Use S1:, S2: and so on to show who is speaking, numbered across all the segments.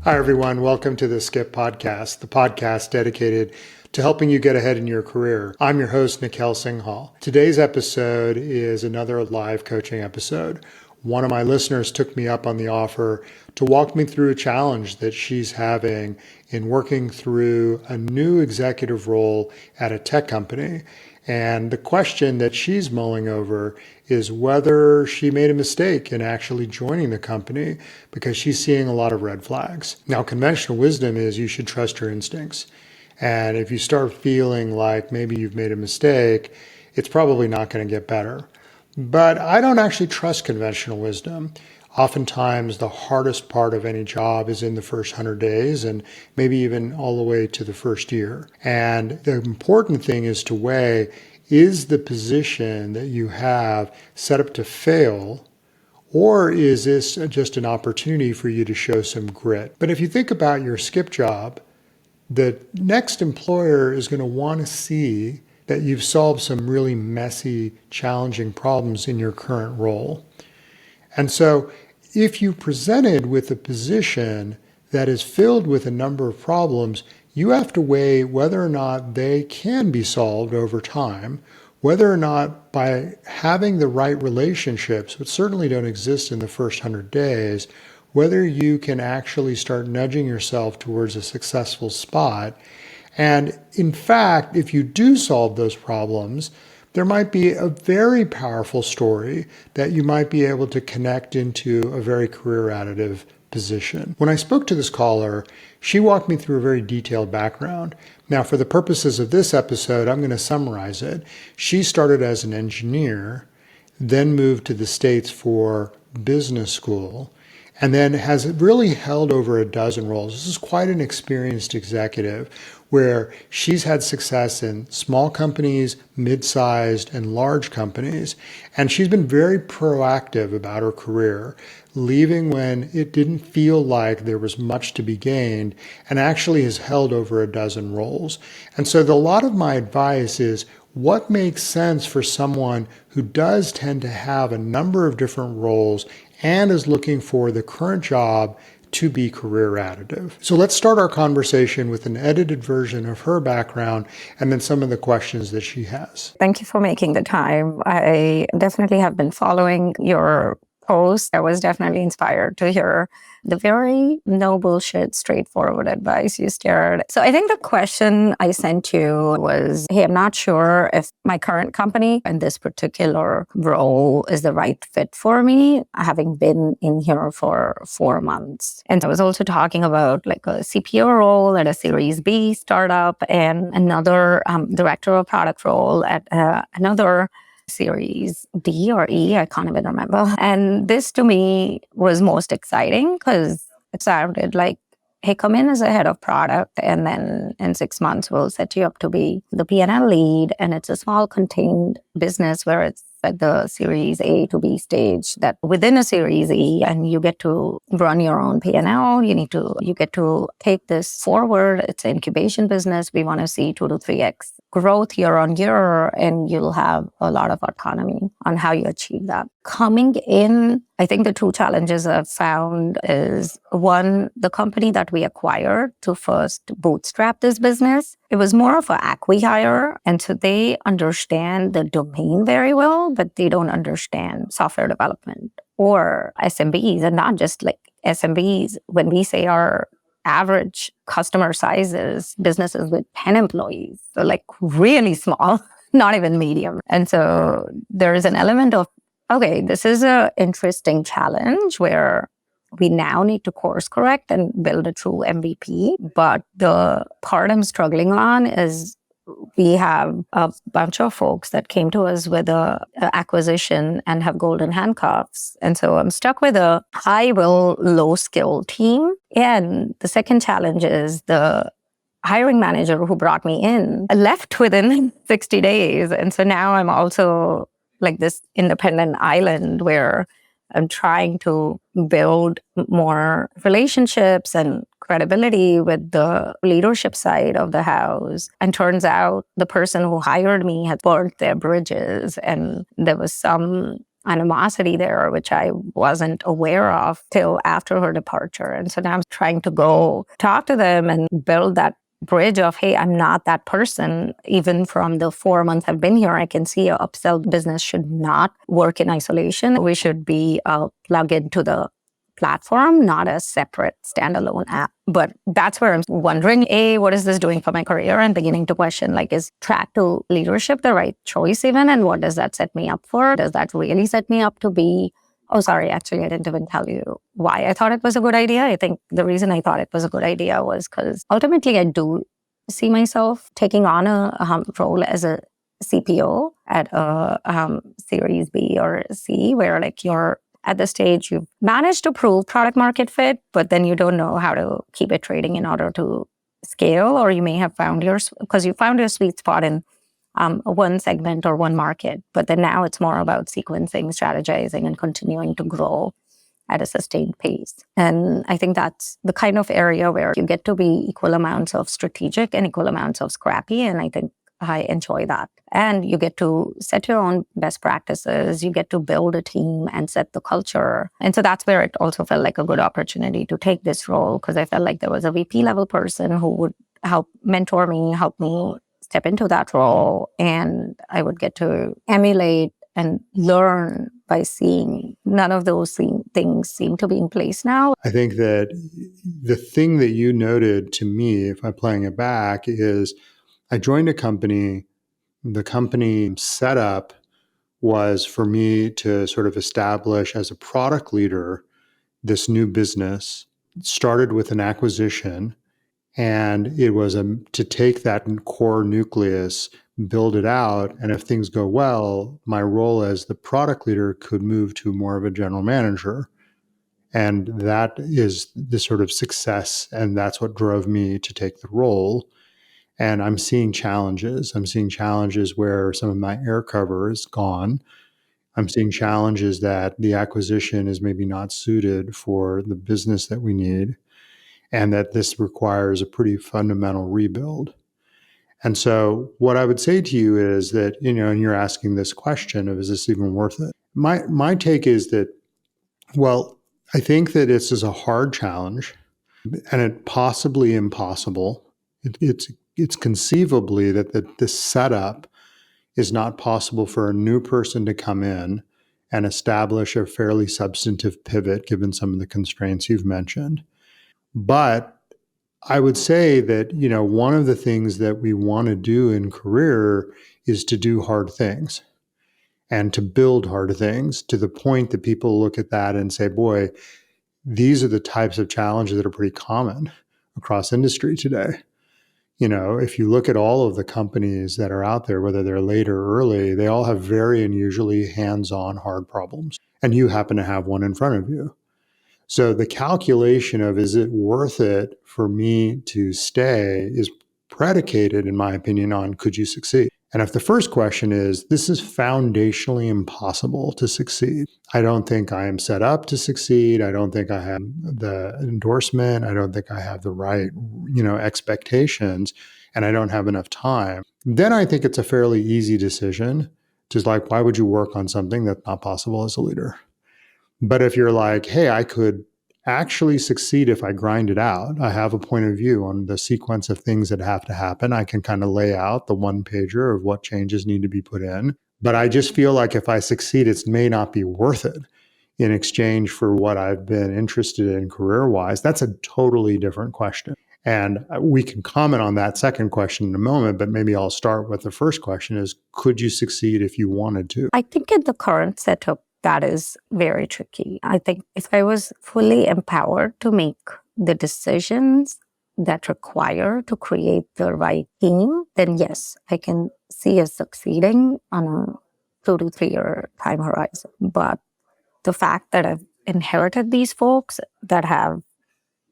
S1: Hi, everyone. Welcome to the Skip Podcast, the podcast dedicated to helping you get ahead in your career. I'm your host, Nikhyl. Today's episode is another live coaching episode. One of my listeners took me up on the offer to walk me through a challenge that she's having in working through a new executive role at a tech company. And the question that she's mulling over is whether she made a mistake in actually joining the company because she's seeing a lot of red flags. Now, conventional wisdom is you should trust your instincts. And if you start feeling like maybe you've made a mistake, it's probably not going to get better. But I don't actually trust conventional wisdom. Oftentimes, the hardest part of any job is in the first 100 days and maybe even all the way to the first year. And the important thing is to weigh, is the position that you have set up to fail, or is this just an opportunity for you to show some grit? But if you think about your skip job, the next employer is going to want to see that you've solved some really messy, challenging problems in your current role. And so if you presented with a position that is filled with a number of problems, you have to weigh whether or not they can be solved over time, whether or not by having the right relationships, which certainly don't exist in the first 100 days, whether you can actually start nudging yourself towards a successful spot. And in fact, if you do solve those problems, there might be a very powerful story that you might be able to connect into a very career additive position. When I spoke to this caller, she walked me through a very detailed background. Now, for the purposes of this episode, I'm going to summarize it. She started as an engineer, then moved to the States for business school, and then has really held over a dozen roles. This is quite an experienced executive where she's had success in small companies, mid-sized, and large companies. And she's been very proactive about her career, leaving when it didn't feel like there was much to be gained, and actually has held over a dozen roles. And so a lot of my advice is, what makes sense for someone who does tend to have a number of different roles and is looking for the current job to be career additive? So let's start our conversation with an edited version of her background and then some of the questions that she has.
S2: Thank you for making the time. I definitely have been following your post. I was definitely inspired to hear the very no bullshit, straightforward advice you shared. So I think the question I sent you was, hey, I'm not sure if my current company and this particular role is the right fit for me, having been in here for 4 months. And I was also talking about like a CPO role at a Series B startup and another director of product role at another Series D or E, I can't even remember. And this to me was most exciting because it sounded like, hey, come in as a head of product and then in 6 months we'll set you up to be the P&L lead. And it's a small contained business where it's at the Series A to B stage that within a Series E, and you get to run your own P&L. You get to take this forward. It's an incubation business. We want to see 2 to 3x growth year on year, and you'll have a lot of autonomy on how you achieve that. Coming in, I think the 2 challenges I've found is, one, the company that we acquired to first bootstrap this business, it was more of an acqui-hire. And so they understand the domain very well, but they don't understand software development or SMBs, and not just like SMBs. When we say our average customer sizes, businesses with 10 employees, so like really small, not even medium. And so there is an element of, okay, this is an interesting challenge where we now need to course correct and build a true MVP. But the part I'm struggling on is we have a bunch of folks that came to us with a acquisition and have golden handcuffs. And so I'm stuck with a high-will, low-skill team. And the second challenge is the hiring manager who brought me in left within 60 days. And so now I'm also like this independent island where I'm trying to build more relationships and credibility with the leadership side of the house. And turns out the person who hired me had burnt their bridges, and there was some animosity there, which I wasn't aware of till after her departure. And so now I'm trying to go talk to them and build that bridge of, hey, I'm not that person. Even from the 4 months I've been here, I can see a upsell business should not work in isolation. We should be plugged into the platform, not a separate standalone app. But that's where I'm wondering, A, what is this doing for my career? And beginning to question, like, is track to leadership the right choice even? And what does that set me up for? Does that really set me up to be, oh, sorry, actually, I didn't even tell you why I thought it was a good idea. I think the reason I thought it was a good idea was because ultimately I do see myself taking on a role as a CPO at a Series B or C, where like you're at the stage you've managed to prove product market fit, but then you don't know how to keep it trading in order to scale, or you may have found because you found your sweet spot in one segment or one market, but then now it's more about sequencing, strategizing, and continuing to grow at a sustained pace. And I think that's the kind of area where you get to be equal amounts of strategic and equal amounts of scrappy. And I think I enjoy that. And you get to set your own best practices. You get to build a team and set the culture. And so that's where it also felt like a good opportunity to take this role, because I felt like there was a VP level person who would help mentor me, help me step into that role. And I would get to emulate and learn by seeing. None of those things seem to be in place now.
S1: I think that the thing that you noted to me, if I'm playing it back, is I joined a company. The company setup was for me to sort of establish as a product leader this new business. It started with an acquisition, and it was to take that core nucleus, build it out, and if things go well, my role as the product leader could move to more of a general manager. And that is the sort of success, and that's what drove me to take the role. And I'm seeing challenges. I'm seeing challenges where some of my air cover is gone. I'm seeing challenges that the acquisition is maybe not suited for the business that we need, and that this requires a pretty fundamental rebuild. And so what I would say to you is that, and you're asking this question of, is this even worth it? My take is that, well, I think that this is a hard challenge, and it possibly impossible. It's conceivably that this setup is not possible for a new person to come in and establish a fairly substantive pivot, given some of the constraints you've mentioned. But I would say that, one of the things that we want to do in career is to do hard things and to build hard things, to the point that people look at that and say, boy, these are the types of challenges that are pretty common across industry today. If you look at all of the companies that are out there, whether they're late or early, they all have very unusually hands-on hard problems. And you happen to have one in front of you. So the calculation of, is it worth it for me to stay, is predicated, in my opinion, on, could you succeed? And if the first question is, this is foundationally impossible to succeed, I don't think I am set up to succeed. I don't think I have the endorsement. I don't think I have the right, expectations, and I don't have enough time. Then I think it's a fairly easy decision. Just like, why would you work on something that's not possible as a leader? But if you're like, hey, I could actually succeed if I grind it out, I have a point of view on the sequence of things that have to happen. I can kind of lay out the one pager of what changes need to be put in. But I just feel like if I succeed, it may not be worth it in exchange for what I've been interested in career-wise. That's a totally different question. And we can comment on that second question in a moment, but maybe I'll start with the first question is, could you succeed if you wanted to?
S2: I think in the current setup, that is very tricky. I think if I was fully empowered to make the decisions that require to create the right team, then yes, I can see us succeeding on a 2 to 3 year time horizon. But the fact that I've inherited these folks that have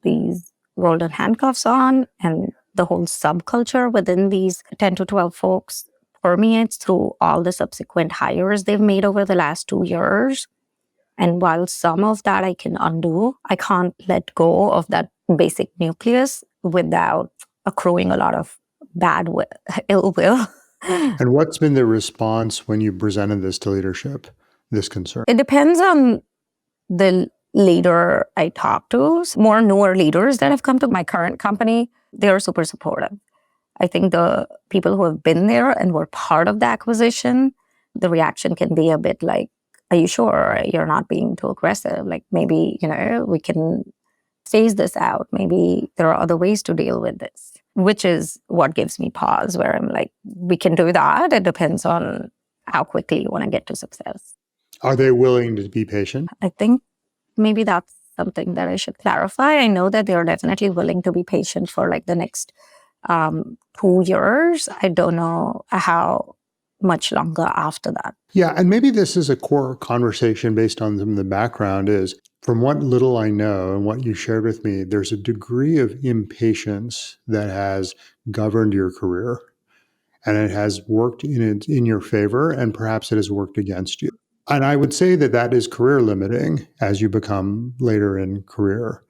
S2: these golden handcuffs on, and the whole subculture within these 10 to 12 folks permeates through all the subsequent hires they've made over the last 2 years. And while some of that I can undo, I can't let go of that basic nucleus without accruing a lot of ill will.
S1: And what's been the response when you presented this to leadership? this concern?
S2: It depends on the leader I talk to. More newer leaders that have come to my current company, they are super supportive. I think the people who have been there and were part of the acquisition, the reaction can be a bit like, are you sure you're not being too aggressive? Like maybe, we can phase this out. Maybe there are other ways to deal with this, which is what gives me pause, where I'm like, we can do that. It depends on how quickly you want to get to success.
S1: Are they willing to be patient?
S2: I think maybe that's something that I should clarify. I know that they're definitely willing to be patient for like the next 2 years. I don't know how much longer after that.
S1: Yeah, and maybe this is a core conversation based on some of the background is, from what little I know and what you shared with me, there's a degree of impatience that has governed your career, and it has worked in your favor, and perhaps it has worked against you. And I would say that that is career limiting as you become later in career,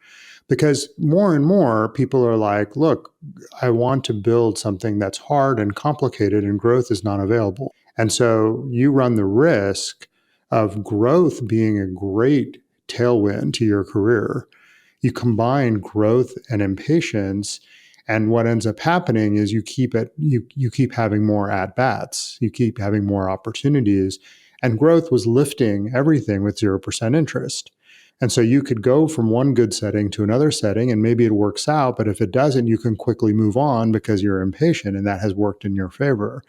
S1: because more and more people are like, look, I want to build something that's hard and complicated, and growth is not available. And so you run the risk of growth being a great tailwind to your career. You combine growth and impatience, and what ends up happening is you keep having more at bats, you keep having more opportunities, and growth was lifting everything with 0% interest. And so you could go from one good setting to another setting, and maybe it works out, but if it doesn't, you can quickly move on because you're impatient, and that has worked in your favor.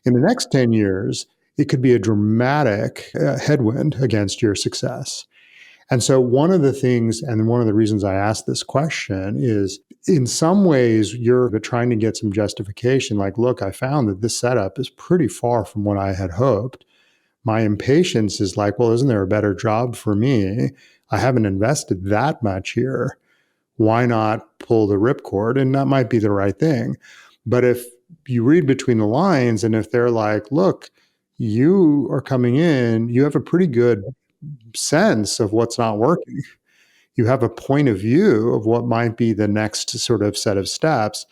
S1: In the next 10 years, it could be a dramatic headwind against your success. And so one of the things, and one of the reasons I asked this question is, in some ways, you're trying to get some justification. Like, look, I found that this setup is pretty far from what I had hoped. My impatience is like, well, isn't there a better job for me? I haven't invested that much here. Why not pull the ripcord? And that might be the right thing. But if you read between the lines, and if they're like, look, you are coming in, you have a pretty good sense of what's not working. You have a point of view of what might be the next sort of set of steps.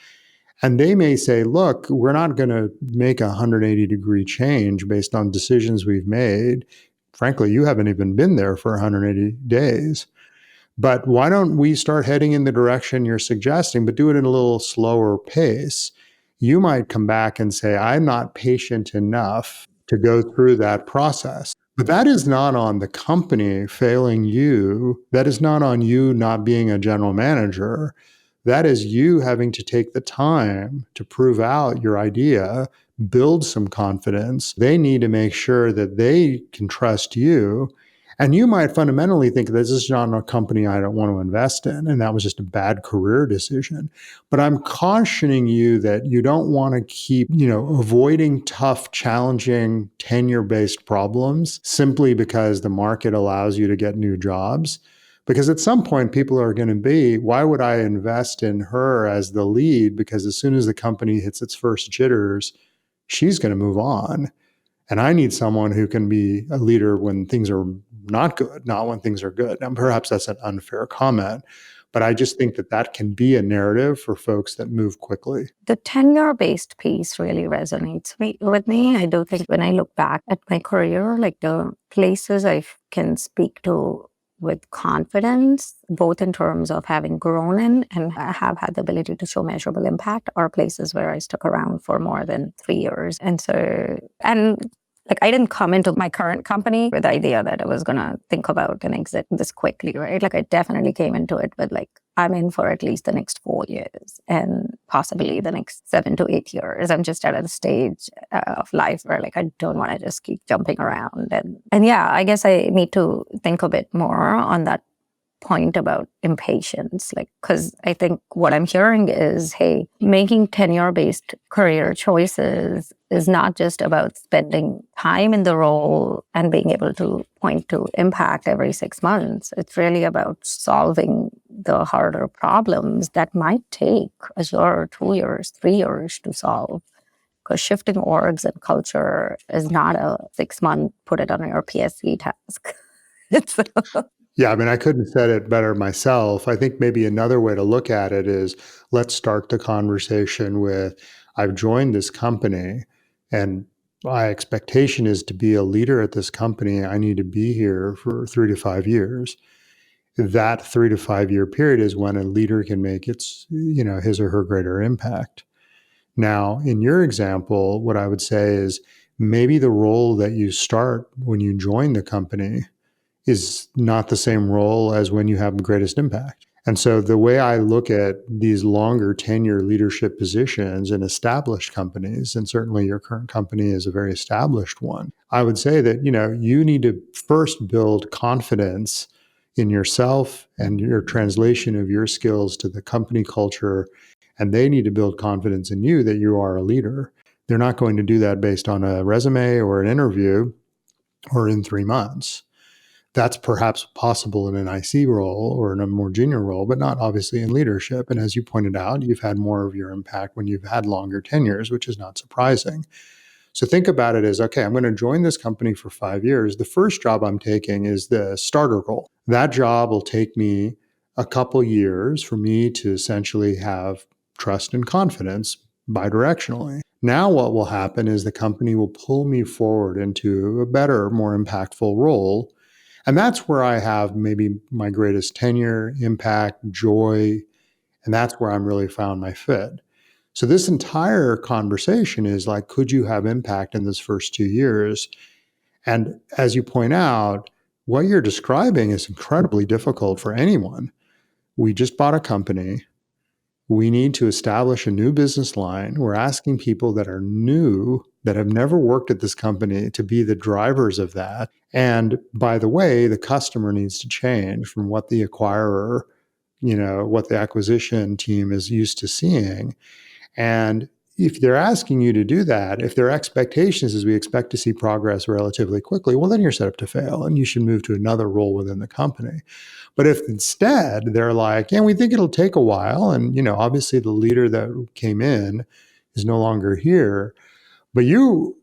S1: And they may say, look, we're not going to make a 180-degree change based on decisions we've made. Frankly, you haven't even been there for 180 days. But why don't we start heading in the direction you're suggesting, but do it in a little slower pace? You might come back and say, I'm not patient enough to go through that process. But that is not on the company failing you. That is not on you not being a general manager. That is you having to take the time to prove out your idea, build some confidence. They need to make sure that they can trust you. And you might fundamentally think this is not a company I don't want to invest in, and that was just a bad career decision. But I'm cautioning you that you don't want to keep, avoiding tough, challenging, tenure-based problems simply because the market allows you to get new jobs. Because at some point, people are going to be, why would I invest in her as the lead? Because as soon as the company hits its first jitters, she's going to move on. And I need someone who can be a leader when things are not good, not when things are good. And perhaps that's an unfair comment, but I just think that that can be a narrative for folks that move quickly.
S2: The tenure-based piece really resonates with me. I do think when I look back at my career, like the places I can speak to with confidence, both in terms of having grown in and have had the ability to show measurable impact, are places where I stuck around for more than 3 years. I didn't come into my current company with the idea that I was going to think about an exit this quickly, right? Like I definitely came into it with like, I'm in for at least the next 4 years and possibly the next 7 to 8 years. I'm just at a stage of life where like, I don't want to just keep jumping around. And yeah, I guess I need to think a bit more on that point about impatience, because I think what I'm hearing is, hey, making tenure-based career choices is not just about spending time in the role and being able to point to impact every 6 months. It's really about solving the harder problems that might take a year, 2 years, 3 years to solve. Because shifting orgs and culture is not a 6-month, put it on your PSC task.
S1: Yeah, I mean, I couldn't have said it better myself. I think maybe another way to look at it is, let's start the conversation with, I've joined this company and my expectation is to be a leader at this company. I need to be here for 3 to 5 years. That 3 to 5 year period is when a leader can make his or her greater impact. Now, in your example, what I would say is maybe the role that you start when you join the company is not the same role as when you have the greatest impact. And so the way I look at these longer tenure leadership positions in established companies, and certainly your current company is a very established one, I would say that, you need to first build confidence in yourself and your translation of your skills to the company culture. And they need to build confidence in you that you are a leader. They're not going to do that based on a resume or an interview or in 3 months. That's perhaps possible in an IC role or in a more junior role, but not obviously in leadership. And as you pointed out, you've had more of your impact when you've had longer tenures, which is not surprising. So think about it as, okay, I'm going to join this company for 5 years. The first job I'm taking is the starter role. That job will take me a couple years for me to essentially have trust and confidence bidirectionally. Now what will happen is the company will pull me forward into a better, more impactful role. And that's where I have maybe my greatest tenure, impact, joy, and that's where I'm really found my fit. So this entire conversation is like, could you have impact in this first 2 years? And as you point out, what you're describing is incredibly difficult for anyone. We just bought a company. We need to establish a new business line. We're asking people that are new, that have never worked at this company, to be the drivers of that. And by the way, the customer needs to change from what the acquirer, what the acquisition team is used to seeing. And if they're asking you to do that, if their expectations is we expect to see progress relatively quickly, well, then you're set up to fail and you should move to another role within the company. But if instead they're like, yeah, we think it'll take a while, and obviously the leader that came in is no longer here, but you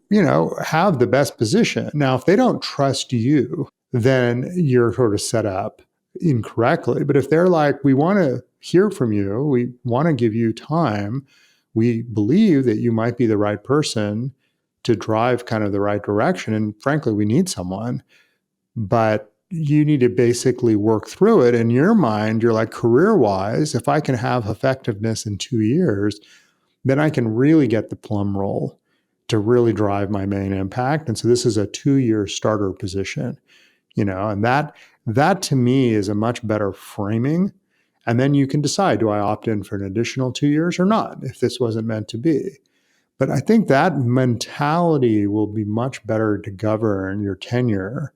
S1: have the best position. Now, if they don't trust you, then you're sort of set up incorrectly. But if they're like, we want to hear from you, we want to give you time, we believe that you might be the right person to drive kind of the right direction, and frankly, we need someone, but you need to basically work through it. In your mind, you're like, career-wise, if I can have effectiveness in 2 years, then I can really get the plum roll to really drive my main impact. And so this is a 2-year starter position, and that to me is a much better framing. And then you can decide, do I opt in for an additional 2 years or not, if this wasn't meant to be? But I think that mentality will be much better to govern your tenure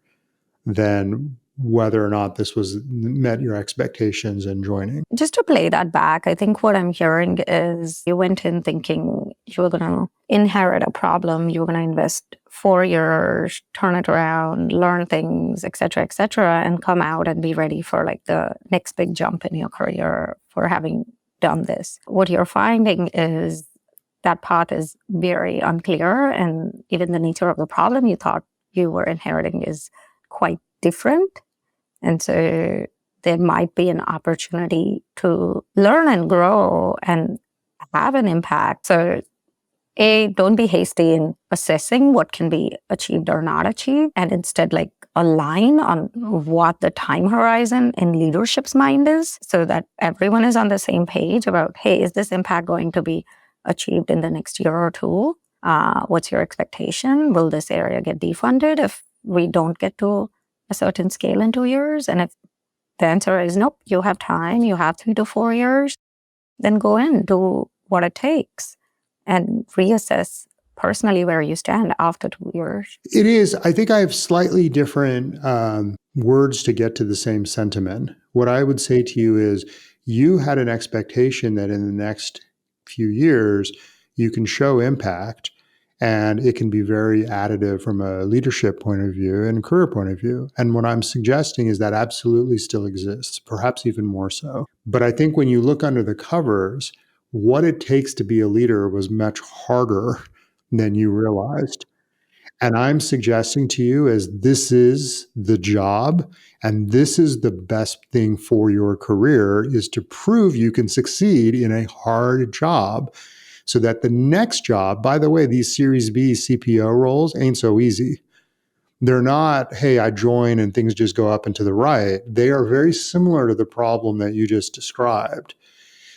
S1: than whether or not this was met your expectations in joining.
S2: Just to play that back, I think what I'm hearing is you went in thinking you were going to inherit a problem, you were going to invest 4 years, turn it around, learn things, et cetera, and come out and be ready for like the next big jump in your career for having done this. What you're finding is that path is very unclear, and even the nature of the problem you thought you were inheriting is quite different. And so there might be an opportunity to learn and grow and have an impact. So don't be hasty in assessing what can be achieved or not achieved, and instead align on what the time horizon in leadership's mind is, so that everyone is on the same page about, hey, is this impact going to be achieved in the next year or two? What's your expectation? Will this area get defunded if we don't get to a certain scale in 2 years? And if the answer is nope, you have time, you have 3 to 4 years, then go in, do what it takes, and reassess personally where you stand after 2 years.
S1: It is. I think I have slightly different words to get to the same sentiment. What I would say to you is you had an expectation that in the next few years you can show impact, and it can be very additive from a leadership point of view and career point of view. And what I'm suggesting is that absolutely still exists, perhaps even more so. But I think when you look under the covers, what it takes to be a leader was much harder than you realized. And I'm suggesting to you, as this is the job and this is the best thing for your career, is to prove you can succeed in a hard job. so that the next job, by the way, these Series B CPO roles ain't so easy. They're not, hey, I join and things just go up and to the right. They are very similar to the problem that you just described.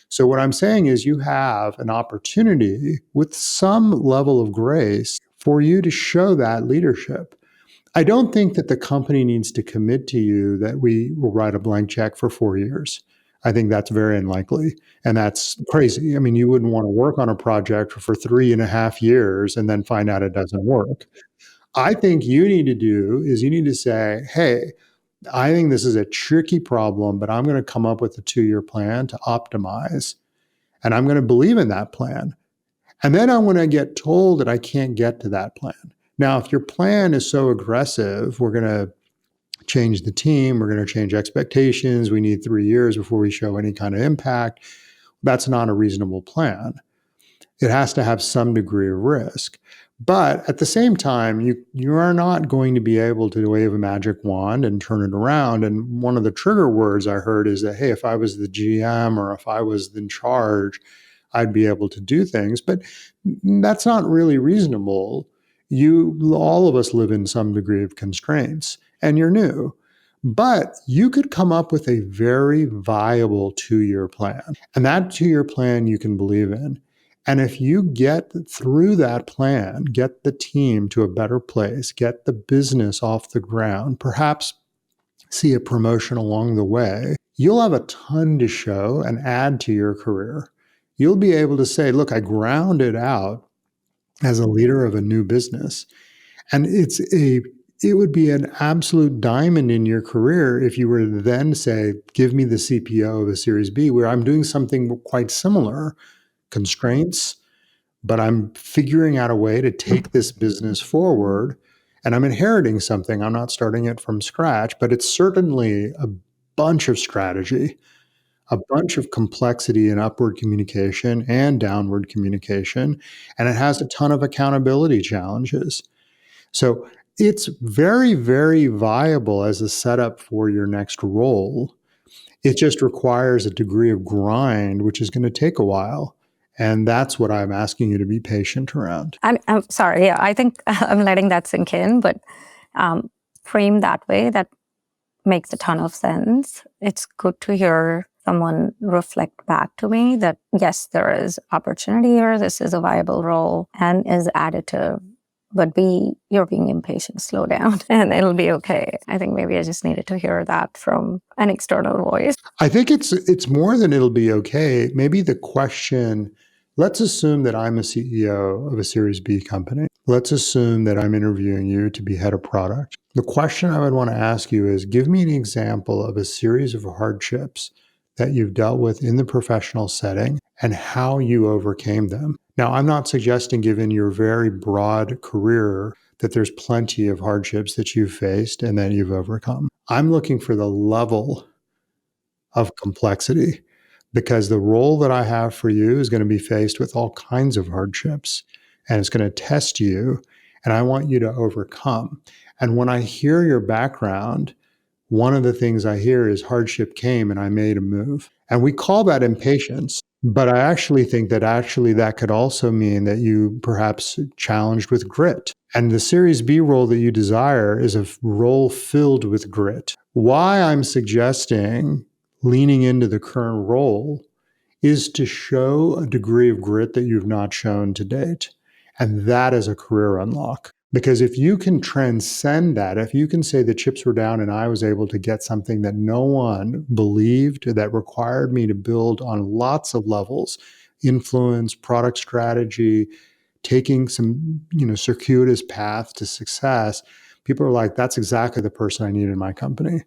S1: So what I'm saying is you have an opportunity with some level of grace for you to show that leadership. I don't think that the company needs to commit to you that we will write a blank check for 4 years. I think that's very unlikely. And that's crazy. I mean, you wouldn't want to work on a project for 3.5 years and then find out it doesn't work. I think you need to do is you need to say, hey, I think this is a tricky problem, but I'm going to come up with a 2-year plan to optimize. And I'm going to believe in that plan. And then I'm going to get told that I can't get to that plan. Now, if your plan is so aggressive, we're going to change the team, we're going to change expectations, we need 3 years before we show any kind of impact, that's not a reasonable plan. It has to have some degree of risk. But at the same time, you are not going to be able to wave a magic wand and turn it around. And one of the trigger words I heard is that, hey, if I was the GM or if I was in charge, I'd be able to do things. But that's not really reasonable. All of us live in some degree of constraints, and you're new. But you could come up with a very viable 2-year plan. And that 2-year plan you can believe in. And if you get through that plan, get the team to a better place, get the business off the ground, perhaps see a promotion along the way, you'll have a ton to show and add to your career. You'll be able to say, look, I grounded out as a leader of a new business. And it would be an absolute diamond in your career if you were to then say, give me the CPO of a Series B, where I'm doing something quite similar, constraints, but I'm figuring out a way to take this business forward, and I'm inheriting something. I'm not starting it from scratch, but it's certainly a bunch of strategy, a bunch of complexity in upward communication and downward communication, and it has a ton of accountability challenges. So it's very, very viable as a setup for your next role. It just requires a degree of grind, which is going to take a while. And that's what I'm asking you to be patient around.
S2: I'm sorry. Yeah, I think I'm letting that sink in, but frame that way, that makes a ton of sense. It's good to hear someone reflect back to me that, yes, there is opportunity here. This is a viable role and is additive. But you're being impatient, slow down, and it'll be okay. I think maybe I just needed to hear that from an external voice.
S1: I think it's more than it'll be okay. Maybe the question, let's assume that I'm a CEO of a Series B company. Let's assume that I'm interviewing you to be head of product. The question I would want to ask you is, give me an example of a series of hardships that you've dealt with in the professional setting and how you overcame them. Now, I'm not suggesting, given your very broad career, that there's plenty of hardships that you've faced and that you've overcome. I'm looking for the level of complexity, because the role that I have for you is going to be faced with all kinds of hardships, and it's going to test you, and I want you to overcome. And when I hear your background, one of the things I hear is hardship came and I made a move. And we call that impatience. But I actually think that that could also mean that you perhaps challenged with grit. And the Series B role that you desire is a role filled with grit. Why I'm suggesting leaning into the current role is to show a degree of grit that you've not shown to date. And that is a career unlock. Because if you can transcend that, if you can say the chips were down and I was able to get something that no one believed, that required me to build on lots of levels, influence, product strategy, taking some, circuitous path to success, people are like, that's exactly the person I need in my company,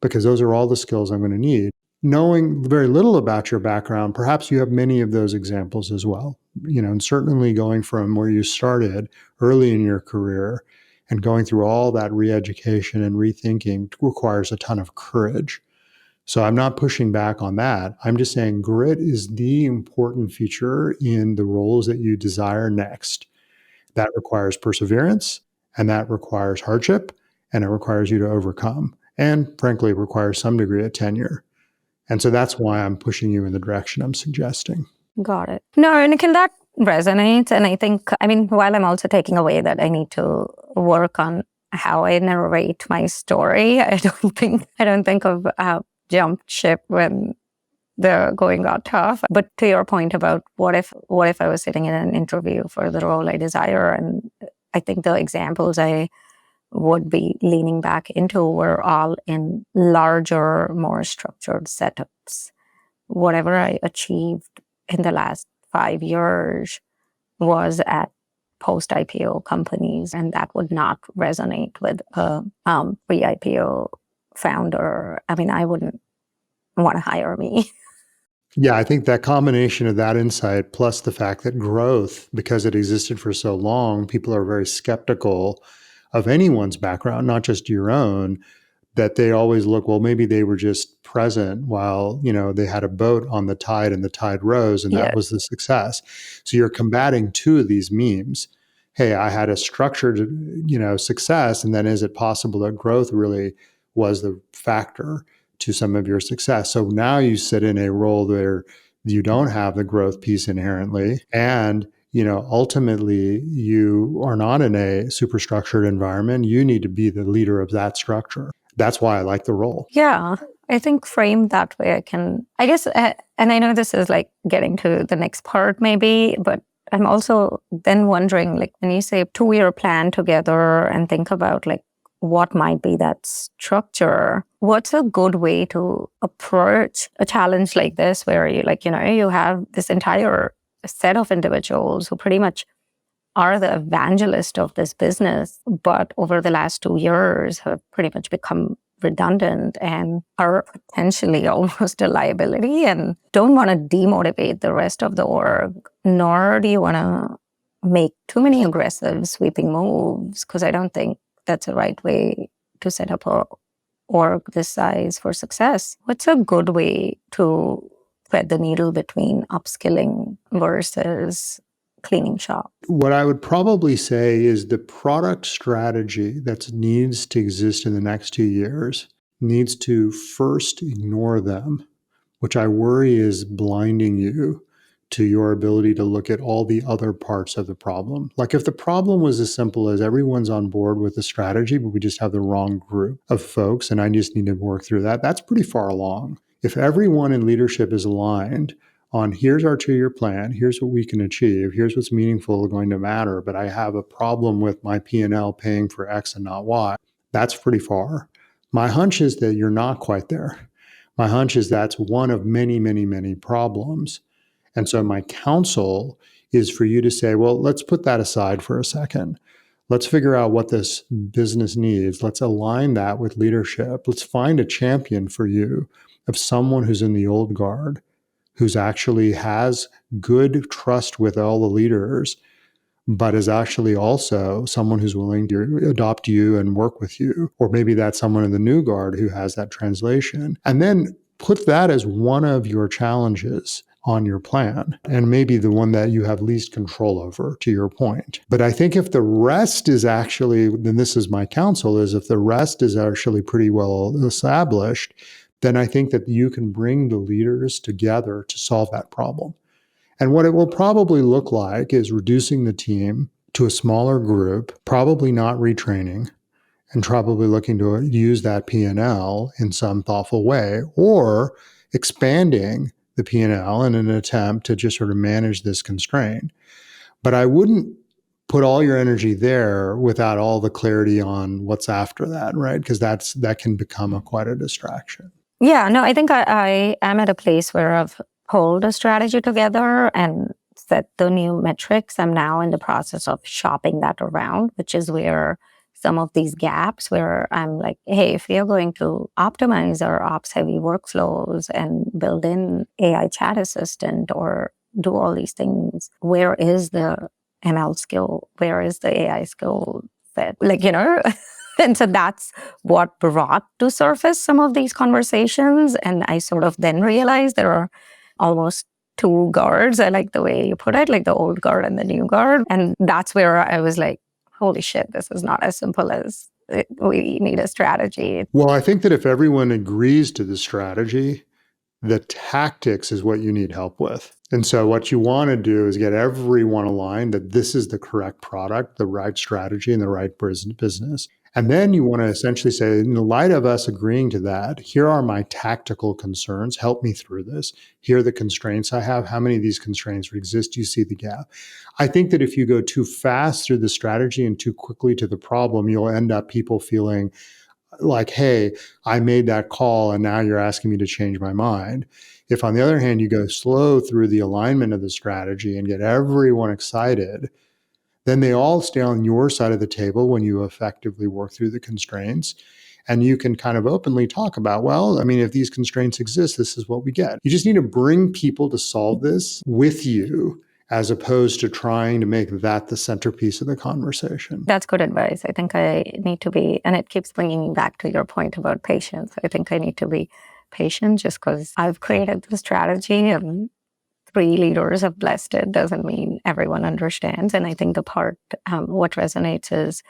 S1: because those are all the skills I'm going to need. Knowing very little about your background, perhaps you have many of those examples as well. And certainly going from where you started early in your career and going through all that re-education and rethinking requires a ton of courage. So I'm not pushing back on that. I'm just saying grit is the important feature in the roles that you desire next. That requires perseverance, and that requires hardship, and it requires you to overcome, and frankly, requires some degree of tenure. And so that's why I'm pushing you in the direction I'm suggesting.
S2: Got it. No, Nikhyl, that resonates. And I think, I mean, while I'm also taking away that I need to work on how I narrate my story, I don't think of jumped ship when the going got tough. But to your point about what if I was sitting in an interview for the role I desire, and I think the examples I would be leaning back into were all in larger, more structured setups. Whatever I achieved in the last 5 years was at post-IPO companies, and that would not resonate with a pre-IPO founder. I mean, I wouldn't want to hire me.
S1: Yeah, I think that combination of that insight plus the fact that growth, because it existed for so long, people are very skeptical of anyone's background, not just your own, that they always look, well, maybe they were just present while, they had a boat on the tide and the tide rose and that
S2: Yeah.
S1: was the success. So you're combating two of these memes. Hey, I had a structured, success. And then is it possible that growth really was the factor to some of your success? So now you sit in a role where you don't have the growth piece inherently. And ultimately you are not in a super structured environment. You need to be the leader of that structure. That's why I like the role.
S2: Yeah. I think framed that way, I guess, and I know this is like getting to the next part maybe, but I'm also then wondering, like, when you say 2-year plan together and think about like what might be that structure, what's a good way to approach a challenge like this where you have this entire set of individuals who pretty much are the evangelist of this business, but over the last 2 years have pretty much become redundant and are potentially almost a liability, and don't want to demotivate the rest of the org, nor do you want to make too many aggressive sweeping moves, because I don't think that's the right way to set up a org this size for success. What's a good way to thread the needle between upskilling versus cleaning shop?
S1: What I would probably say is the product strategy that needs to exist in the next 2 years needs to first ignore them, which I worry is blinding you to your ability to look at all the other parts of the problem. Like if the problem was as simple as everyone's on board with the strategy, but we just have the wrong group of folks and I just need to work through that, that's pretty far along. If everyone in leadership is aligned on here's our 2-year plan, here's what we can achieve, here's what's meaningful going to matter, but I have a problem with my P&L paying for X and not Y, that's pretty far. My hunch is that you're not quite there. My hunch is that's one of many, many, many problems. And so my counsel is for you to say, well, let's put that aside for a second. Let's figure out what this business needs. Let's align that with leadership. Let's find a champion for you of someone who's in the old guard, who's actually has good trust with all the leaders, but is actually also someone who's willing to adopt you and work with you. Or maybe that's someone in the new guard who has that translation. And then put that as one of your challenges on your plan, and maybe the one that you have least control over, to your point. But I think if the rest is actually, then this is my counsel, is if the rest is actually pretty well established, then I think that you can bring the leaders together to solve that problem. And what it will probably look like is reducing the team to a smaller group, probably not retraining, and probably looking to use that P&L in some thoughtful way, or expanding the P&L in an attempt to just sort of manage this constraint. But I wouldn't put all your energy there without all the clarity on what's after that, right? Because that can become quite a distraction.
S2: Yeah, no, I think I am at a place where I've pulled a strategy together and set the new metrics. I'm now in the process of shopping that around, which is where some of these gaps where I'm like, hey, if we are going to optimize our ops heavy workflows and build in AI chat assistant or do all these things, where is the ML skill? Where is the AI skill set? And so that's what brought to surface some of these conversations. And I sort of then realized there are almost two guards. I like the way you put it, like the old guard and the new guard. And that's where I was like, holy shit, this is not as simple as we need a strategy.
S1: Well, I think that if everyone agrees to the strategy, the tactics is what you need help with. And so what you want to do is get everyone aligned that this is the correct product, the right strategy, and the right business. And then you want to essentially say, in the light of us agreeing to that, here are my tactical concerns. Help me through this. Here are the constraints I have. How many of these constraints exist? Do you see the gap? I think that if you go too fast through the strategy and too quickly to the problem, you'll end up people feeling like, hey, I made that call and now you're asking me to change my mind. If, on the other hand, you go slow through the alignment of the strategy and get everyone excited, then they all stay on your side of the table when you effectively work through the constraints. And you can kind of openly talk about, well, I mean, if these constraints exist, this is what we get. You just need to bring people to solve this with you, as opposed to trying to make that the centerpiece of the conversation.
S2: That's good advice. I think I need to be, and it keeps bringing me back to your point about patience. I think I need to be patient just because I've created the strategy and 3 leaders have blessed it doesn't mean everyone understands. And I think the part, what resonates is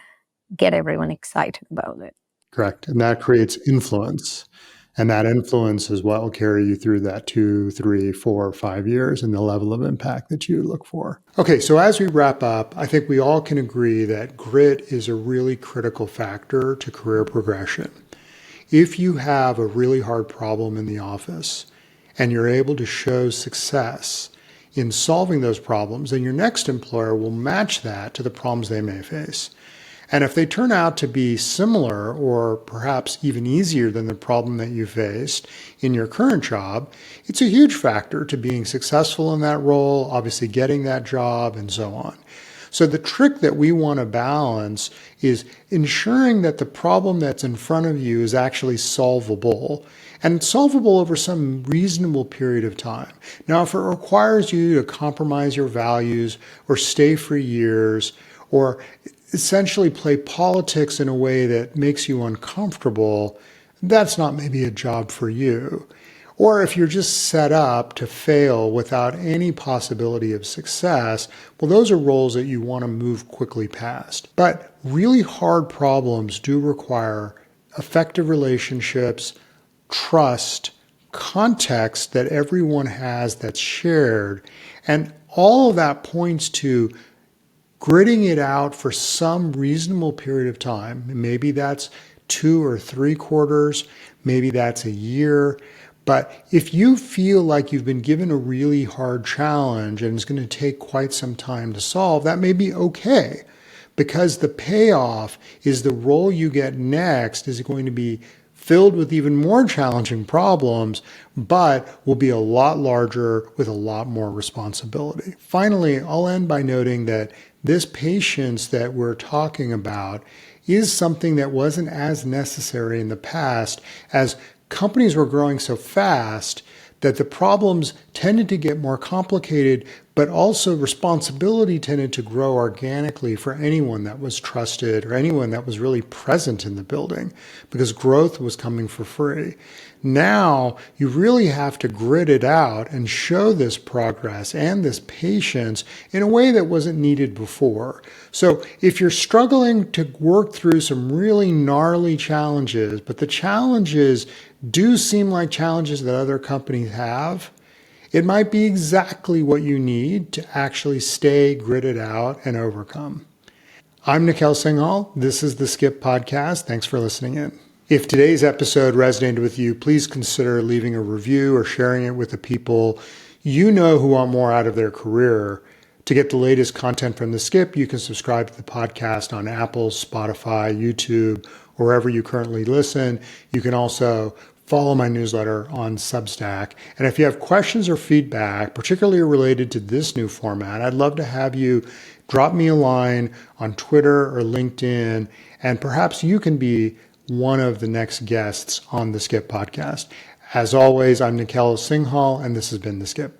S2: get everyone excited about it.
S1: Correct. And that creates influence. And that influence is what will carry you through that 2, 3, 4, 5 years and the level of impact that you look for. Okay, so as we wrap up, I think we all can agree that grit is a really critical factor to career progression. If you have a really hard problem in the office and you're able to show success in solving those problems, then your next employer will match that to the problems they may face. And if they turn out to be similar or perhaps even easier than the problem that you faced in your current job, it's a huge factor to being successful in that role, obviously getting that job, and so on. So the trick that we want to balance is ensuring that the problem that's in front of you is actually solvable, and solvable over some reasonable period of time. Now, if it requires you to compromise your values or stay for years or essentially play politics in a way that makes you uncomfortable, that's not maybe a job for you. Or if you're just set up to fail without any possibility of success, well, those are roles that you want to move quickly past. But really hard problems do require effective relationships, trust, context that everyone has that's shared. And all of that points to gritting it out for some reasonable period of time. Maybe that's 2 or 3 quarters, maybe that's a year. But if you feel like you've been given a really hard challenge and it's going to take quite some time to solve, that may be okay, because the payoff is the role you get next is going to be filled with even more challenging problems, but will be a lot larger with a lot more responsibility. Finally, I'll end by noting that this patience that we're talking about is something that wasn't as necessary in the past, as companies were growing so fast that the problems tended to get more complicated, but also responsibility tended to grow organically for anyone that was trusted or anyone that was really present in the building, because growth was coming for free. Now you really have to grit it out and show this progress and this patience in a way that wasn't needed before. So if you're struggling to work through some really gnarly challenges, but the challenges do seem like challenges that other companies have, it might be exactly what you need to actually stay gritted out and overcome. I'm Nikhyl Singhal. This is the Skip Podcast. Thanks for listening in. If today's episode resonated with you, please consider leaving a review or sharing it with the people you know who want more out of their career. To get the latest content from the Skip, you can subscribe to the podcast on Apple, Spotify, YouTube, or wherever you currently listen. You can also follow my newsletter on Substack. And if you have questions or feedback, particularly related to this new format, I'd love to have you drop me a line on Twitter or LinkedIn, and perhaps you can be one of the next guests on the Skip Podcast. As always, I'm Nikhyl Singhal, and this has been the Skip.